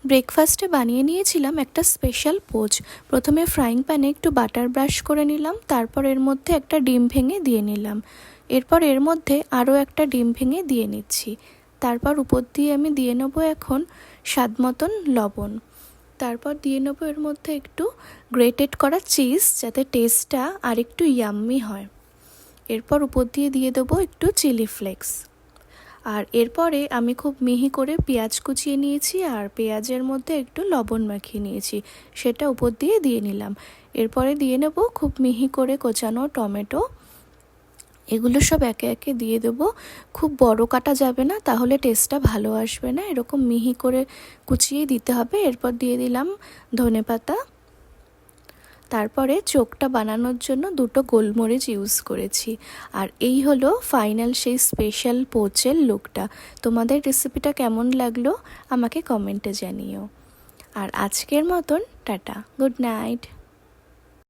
ব্রেকফাস্টে বানিয়ে নিয়েছিলাম একটা স্পেশাল পোচ। প্রথমে ফ্রাইং প্যানে একটু বাটার ব্রাশ করে নিলাম, তারপর এর মধ্যে একটা ডিম ভেঙে দিয়ে নিলাম। এরপর এর মধ্যে আরও একটা ডিম ভেঙে দিয়ে নিচ্ছি। তারপর উপর দিয়ে আমি দিয়ে নেবো এখন স্বাদ মতন লবণ। তারপর দিয়ে নেবো এর মধ্যে একটু গ্রেটেড করা চিজ, যাতে টেস্টটা আর একটু ইয়াম্মি হয়। এরপর উপর দিয়ে দেবো একটু চিলি ফ্লেক্স। আর এরপরে আমি খুব মিহি করে পেঁয়াজ কুচিয়ে নিয়েছি, আর পেঁয়াজের মধ্যে একটু লবণ মাখিয়ে নিয়েছি, সেটা উপর দিয়ে নিলাম। এরপরে দিয়ে নেব খুব মিহি করে কোচানো টমেটো। এগুলো সব একে একে দিয়ে দেবো। খুব বড় কাটা যাবে না, তাহলে টেস্টটা ভালো আসবে না, এরকম মিহি করে কুচিয়ে দিতে হবে। এরপর দিয়ে দিলাম ধনেপাতা। তারপরে চোখটা বানানোর জন্য দুটো গোলমরিচ ইউজ করেছি। আর এই হলো ফাইনাল সেই স্পেশাল পোচের লুকটা। তোমাদের রেসিপিটা কেমন লাগলো আমাকে কমেন্টে জানিও। আর আজকের মতন টাটা, গুড নাইট।